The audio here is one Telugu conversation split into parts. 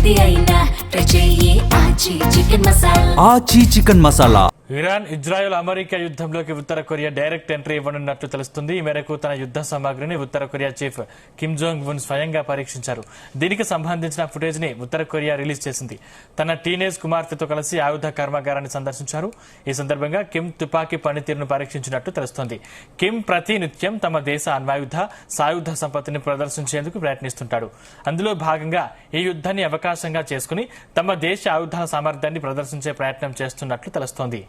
ఏది అయినా ట్రై చెయ్యి Aachi chicken masala. Iran Israel America యుద్ధంలోకి ఉత్తర కొరియా డైరెక్ట్ ఎంట్రీ ఇవ్వనున్నట్లు తెలుస్తుంది. ఈ మేరకు తన యుద్ధ సామాగ్రిని ఉత్తర Korea chief Kim Jong Un స్వయంగా పరీక్షించారు. దీనికి సంబంధించిన ఫుటేజ్ ని ఉత్తర కొరియా రిలీజ్ చేసింది. తన టీనేజ్ కుమార్తెతో కలిసి ఆయుధ కర్మాగారాన్ని సందర్శించారు. ఈ సందర్భంగా కిమ్ తుపాకీ పనితీరును పరీక్షించినట్లు తెలుస్తోంది. కిమ్ ప్రతి నిత్యం తమ దేశ అణ్వాయుధ సాయుధ సంపత్తిని ప్రదర్శించేందుకు ప్రయత్నిస్తుంటాడు. అందులో భాగంగా ఈ యుద్ధాన్ని అవకాశంగా చేసుకుని తమ దేశ ఆయుధాల సామర్థ్యాన్ని ప్రదర్శించే ప్రయత్నం చేస్తున్నట్లు తెలుస్తోంది.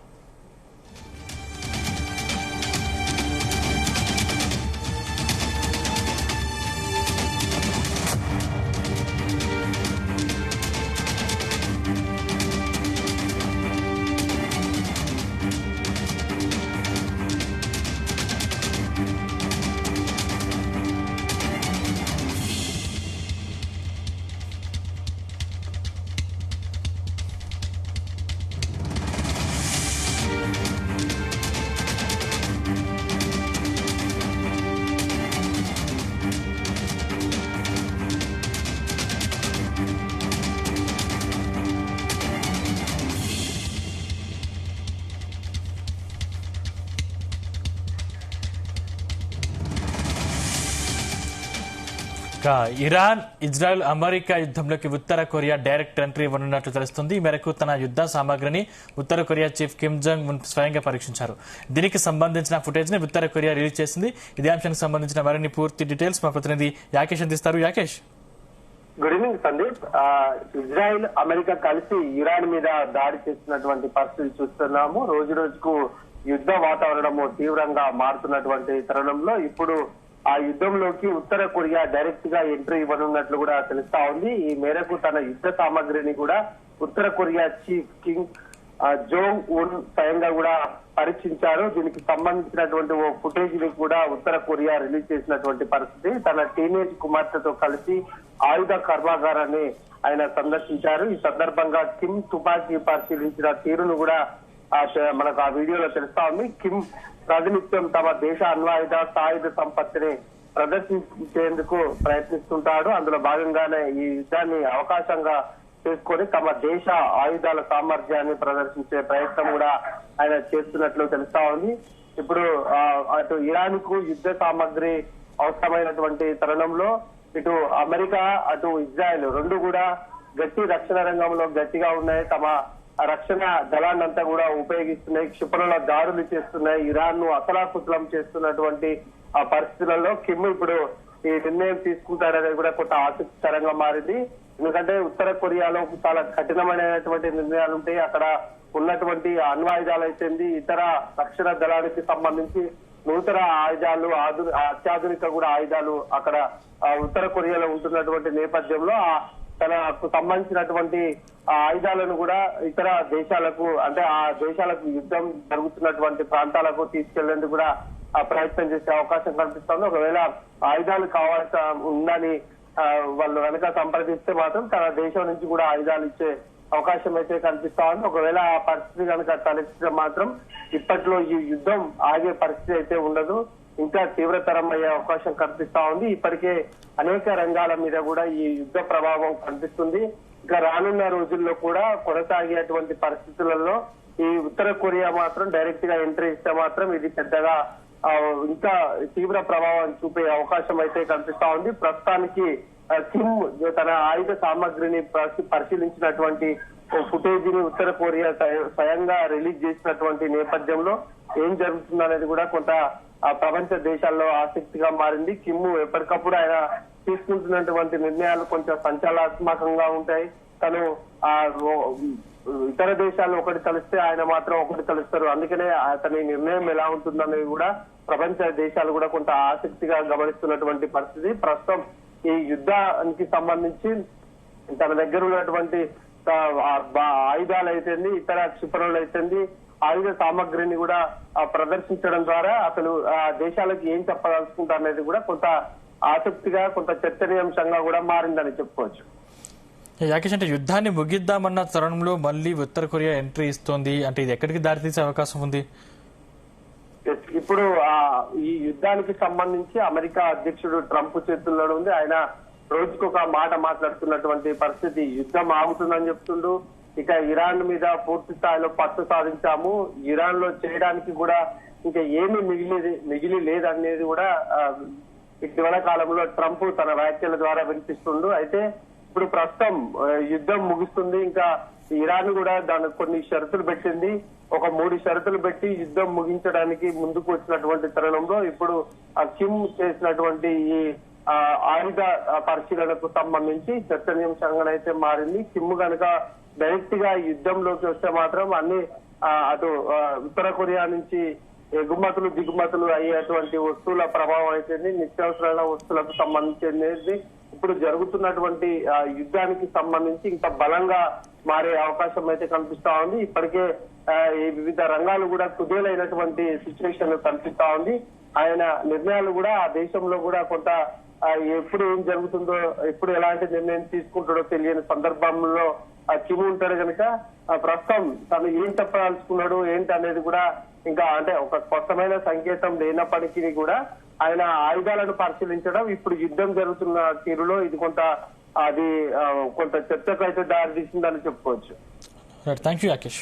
ఇరాన్ ఇజ్రాయెల్ అమెరికా యుద్ధంలోకి ఉత్తర కొరియా డైరెక్ట్ ఎంట్రీ ఇవ్వనున్నట్లు తెలుస్తుంది. ఈ మేరకు తన యుద్ధ సామాగ్రిని ఉత్తర Korea chief Kim Jong Un స్వయంగా పరీక్షించారు. దీనికి సంబంధించిన ఫుటేజ్ ని ఉత్తర కొరియా రిలీజ్ చేసింది. ఇదే అంశానికి సంబంధించిన మరిన్ని పూర్తి డీటెయిల్స్ మా ప్రతినిధి యాకేష్ అందిస్తారు. Yakesh, good evening Sandeep. Israel America కలిసి ఇరాన్ మీద దాడి చేస్తున్నటువంటి పరిస్థితి చూస్తున్నాము. రోజు రోజుకు యుద్ధ వాతావరణము తీవ్రంగా మారుతున్నటువంటి తరుణంలో ఇప్పుడు ఆ యుద్ధంలోకి ఉత్తర కొరియా డైరెక్ట్ గా ఎంట్రీ ఇవ్వనున్నట్లు కూడా తెలుస్తా ఉంది. ఈ మేరకు తన యుద్ధ సామాగ్రిని కూడా ఉత్తర Korea chief Kim Jong Un స్వయంగా కూడా పరీక్షించారు. దీనికి సంబంధించినటువంటి ఓ ఫుటేజ్ ని కూడా ఉత్తర కొరియా రిలీజ్ చేసినటువంటి పరిస్థితి. తన టీనేజ్ కుమార్తెతో కలిసి ఆయుధ కర్మాగారాన్ని ఆయన సందర్శించారు. ఈ సందర్భంగా కిమ్ తుపాకీ పరిశీలించిన తీరును కూడా మనకు ఆ వీడియోలో తెలుస్తా ఉంది. కిమ్ ప్రతినిత్యం తమ దేశ అణ్వాయుధ సాయుధ సంపత్తిని ప్రదర్శించేందుకు ప్రయత్నిస్తుంటాడు. అందులో భాగంగానే ఈ యుద్ధాన్ని అవకాశంగా చేసుకొని తమ దేశ ఆయుధాల సామర్థ్యాన్ని ప్రదర్శించే ప్రయత్నం కూడా ఆయన చేస్తున్నట్లు తెలుస్తా ఉంది. ఇప్పుడు అటు ఇరాన్ కు యుద్ధ సామాగ్రి అవసరమైనటువంటి తరుణంలో ఇటు అమెరికా అటు ఇజ్రాయెల్ రెండు కూడా గట్టి రక్షణ రంగంలో గట్టిగా ఉన్నాయి. తమ రక్షణ దళాన్నంతా కూడా ఉపయోగిస్తున్నాయి. క్షిపణుల దాడులు చేస్తున్నాయి. ఇరాన్ ను అతలాకుతలం చేస్తున్నటువంటి ఆ పరిస్థితులలో కిమ్ ఇప్పుడు ఈ నిర్ణయం తీసుకుంటారనేది కూడా కొంత ఆసక్తికరంగా మారింది. ఎందుకంటే ఉత్తర కొరియాలో చాలా కఠినమైనటువంటి నిర్ణయాలు ఉంటాయి. అక్కడ ఉన్నటువంటి అణ్వాయుధాలు అయితేంది ఇతర రక్షణ దళానికి సంబంధించి నూతన ఆయుధాలు అత్యాధునిక కూడా ఆయుధాలు అక్కడ ఉత్తర కొరియాలో ఉంటున్నటువంటి నేపథ్యంలో తనకు సంబంధించినటువంటి ఆయుధాలను కూడా ఇతర దేశాలకు అంటే ఆ దేశాలకు యుద్ధం జరుగుతున్నటువంటి ప్రాంతాలకు తీసుకెళ్లేందుకు కూడా ప్రయత్నం చేసే అవకాశం కనిపిస్తోంది. ఒకవేళ ఆయుధాలు కావాల్సి ఉందని వాళ్ళు వెనక సంప్రదిస్తే మాత్రం తన దేశం నుంచి కూడా ఆయుధాలు ఇచ్చే అవకాశం అయితే కనిపిస్తా ఉంది. ఒకవేళ ఆ పరిస్థితి కనుక తలెత్తితే మాత్రం ఇప్పట్లో ఈ యుద్ధం ఆగే పరిస్థితి అయితే ఉండదు. ఇంకా తీవ్రతరం అయ్యే అవకాశం కనిపిస్తా ఉంది. ఇప్పటికే అనేక రంగాల మీద కూడా ఈ యుద్ధ ప్రభావం కనిపిస్తుంది. ఇంకా రానున్న రోజుల్లో కూడా కొనసాగేటువంటి పరిస్థితులలో ఈ ఉత్తర కొరియా మాత్రం డైరెక్ట్ గా ఎంట్రీ ఇస్తే మాత్రం ఇది పెద్దగా ఇంకా తీవ్ర ప్రభావం చూపే అవకాశం అయితే కనిపిస్తా ఉంది. ప్రస్తుతానికి కిమ్ తన ఆయుధ సామాగ్రిని పరిశీలించినటువంటి ఫుటేజ్ ని ఉత్తర కొరియా స్వయంగా రిలీజ్ చేసినటువంటి నేపథ్యంలో ఏం జరుగుతుందనేది కూడా కొంత ప్రపంచ దేశాల్లో ఆసక్తిగా మారింది. కిమ్ ఎప్పటికప్పుడు ఆయన తీసుకుంటున్నటువంటి నిర్ణయాలు కొంచెం సంచలనాత్మకంగా ఉంటాయి. తను ఇతర దేశాలు ఒకటి కలిస్తే ఆయన మాత్రం ఒకటి కలుస్తారు. అందుకనే అతని నిర్ణయం ఎలా ఉంటుందనేది కూడా ప్రపంచ దేశాలు కూడా కొంత ఆసక్తిగా గమనిస్తున్నటువంటి పరిస్థితి. ప్రస్తుతం ఈ యుద్ధానికి సంబంధించి తన దగ్గర ఉన్నటువంటి ఆయుధాలు అయితేంది ఇతర క్షిపణులు అయితేంది ఆయుధ సామగ్రిని కూడా ప్రదర్శించడం ద్వారా అసలు దేశాలకు ఏం చెప్పదలుచుకుంటారనేది కూడా కొంత ఆసక్తిగా కొంత చర్చనీయాంశంగా కూడా మారిందని చెప్పుకోవచ్చు. యాకేష్, అంటే యుద్ధాన్ని ముగిద్దామన్న తరుణంలో మళ్ళీ ఉత్తర కొరియా ఎంట్రీ ఇస్తోంది అంటే ఇది ఎక్కడికి దారితీసే అవకాశం ఉంది? ఇప్పుడు ఈ యుద్ధానికి సంబంధించి అమెరికా అధ్యక్షుడు ట్రంప్ చేతుల్లో ఉంది. ఆయన రోజుకొక మాట మాట్లాడుతున్నటువంటి పరిస్థితి. యుద్ధం ఆగుతుందని చెప్తుండు. ఇక ఇరాన్ మీద పూర్తి స్థాయిలో పట్టు సాధించాము, ఇరాన్ లో చేయడానికి కూడా ఇంకా ఏమీ మిగిలి లేదనేది కూడా ఇటీవల కాలంలో ట్రంప్ తన వ్యాఖ్యల ద్వారా వినిపిస్తుండు. అయితే ఇప్పుడు ప్రస్తుతం యుద్ధం ముగుస్తుంది. ఇంకా ఇరాన్ కూడా దానికి కొన్ని షరతులు పెట్టింది. ఒక 3 షరతులు పెట్టి యుద్ధం ముగించడానికి ముందుకు వచ్చినటువంటి తరుణంలో ఇప్పుడు కిమ్ చేసినటువంటి ఈ ఆయుధ పరిశీలనకు సంబంధించి చర్చనీయాంశంగానైతే మారింది. కిమ్ కనుక డైరెక్ట్ గా యుద్ధంలోకి వస్తే మాత్రం అన్ని అటు ఉత్తర కొరియా నుంచి ఎగుమతులు దిగుమతులు అయ్యేటువంటి వస్తువుల ప్రభావం అయితే నిత్యావసరాల వస్తువులకు సంబంధించి ఇప్పుడు జరుగుతున్నటువంటి యుద్ధానికి సంబంధించి ఇంకా బలంగా మారే అవకాశం అయితే కనిపిస్తా ఉంది. ఇప్పటికే వివిధ రంగాలు కూడా కుదేలైనటువంటి సిచ్యువేషన్ కనిపిస్తా ఉంది. ఆయన నిర్ణయాలు కూడా ఆ దేశంలో కూడా కొంత ఎప్పుడు ఏం జరుగుతుందో, ఎప్పుడు ఎలాంటి నిర్ణయం తీసుకుంటాడో తెలియని సందర్భంలో కిమ్ ఉంటాడు కనుక ప్రస్తుతం తను ఏం చెప్పదలుచుకున్నాడు ఏంటి అనేది కూడా ఇంకా అంటే ఒక స్పష్టమైన సంకేతం లేనప్పటికీ కూడా ఆయన ఆయుధాలను పరిశీలించడం ఇప్పుడు యుద్ధం జరుగుతున్న తీరులో ఇది కొంత చర్చకు అయితే దారి తీసిందని చెప్పుకోవచ్చు. Thank you Rakesh.